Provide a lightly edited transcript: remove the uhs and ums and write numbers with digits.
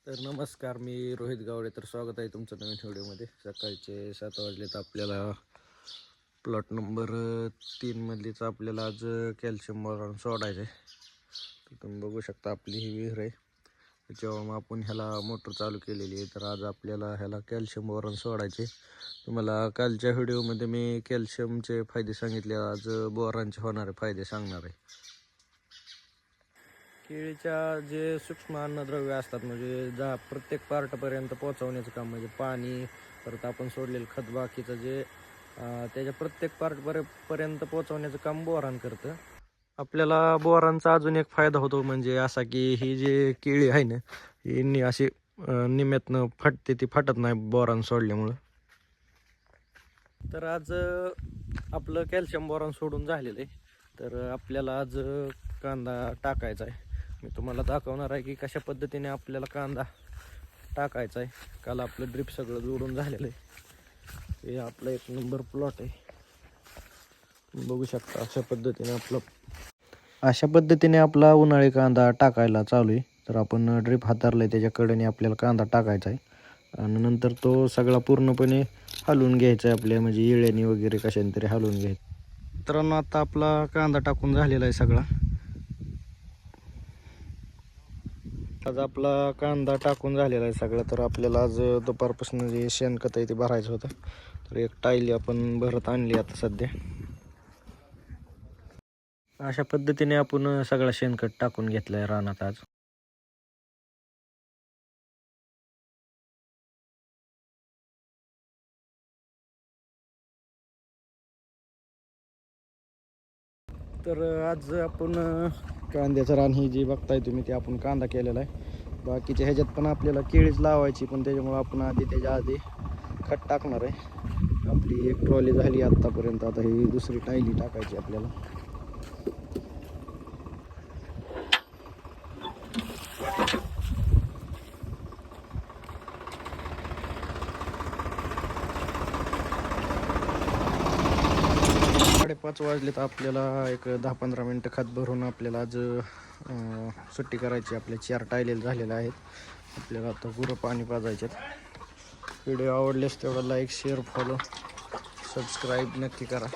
तर नमस्कार, मी रोहित गावडे. तर स्वागत आहे तुमचं नवीन व्हिडिओमध्ये. सकाळचे 7 वाजले तर आपल्याला प्लॉट नंबर 3 आपल्याला आज कॅल्शियम बोरॉन सोडायचं आहे. तर तुम्ही बघू शकता आपली ही विहीर आहे. जेव्हा मग आपण ह्याला मोटर चालू केलेली आहे, तर आज आपल्याला ह्याला कॅल्शियम बोरॉन सोडायचे. तुम्हाला कालच्या व्हिडिओमध्ये मी कॅल्शियमचे फायदे सांगितले, आज बोरॉनचे होणारे फायदे सांगणार आहे. केळीच्या जे सूक्ष्म अन्नद्रव्य असतात, म्हणजे प्रत्येक पार्टपर्यंत पोहोचवण्याचं काम, म्हणजे पाणी, परत आपण सोडलेलं खत, बाकीचं जे त्याच्या प्रत्येक पार्टपर्यंत पोहोचवण्याचं काम बोरान करतं. आपल्याला बोरांचा अजून एक फायदा होतो, म्हणजे असा की ही जी केळी आहे ना, ही अशी निम्यातनं फाटते, ती फाटत नाही बोरान सोडल्यामुळं. तर आज आपलं कॅल्शियम बोरॉन सोडून झालेलं आहे. तर आपल्याला आज कांदा टाकायचा आहे. मी तुम्हाला दाखवणार आहे की कशा पद्धतीने आपल्याला कांदा टाकायचा आहे. काल आपलं ड्रिप सगळं जोडून झालेलं आहे. हे आपलं 1 नंबर प्लॉट आहे, बघू शकता. अशा पद्धतीने आपला उन्हाळी कांदा टाकायला चालू आहे. तर आपण ड्रिप हातारलाय, त्याच्या कडेने आपल्याला कांदा टाकायचा आहे आणि नंतर तो सगळा पूर्णपणे हलवून घ्यायचा आहे आपल्या, म्हणजे येळ्याने वगैरे कशाने तरी हलवून घ्यायचं. मित्रांनो, आता आपला कांदा टाकून झालेला आहे सगळा. आज आपला कांदा टाकून झालेला आहे सगळं. तर आपल्याला आज दुपारपासून जे शेणखत आहे ते भरायचं होतं. तर एक टायली आपण भरत आणली आता सध्या. अशा पद्धतीने आपण सगळा शेणखत टाकून घेतलाय रानात आज. तर आज आपण कांद्याचं रान ही जी बघताय तुम्ही, ते आपण कांदा केलेला आहे. बाकीच्या ह्याच्यात पण आपल्याला केळीच लावायची, पण त्याच्यामुळे आपण त्याच्या आधी खत टाकणार आहे. आपली एक ट्रॉली झाली आत्तापर्यंत, आता ही दुसरी टायली टाकायची आपल्याला. 5:30 वाजले तर आपल्याला एक 10-15 मिनटं खत भरून आपल्याला आज सुट्टी करायची. आपले 4 टायलेल झालेले आहेत. आपल्याला आता पुरं पाणी पाजायचे. व्हिडिओ आवडल्यास तेवढा लाईक, शेअर, फॉलो, सबस्क्राईब नक्की करा.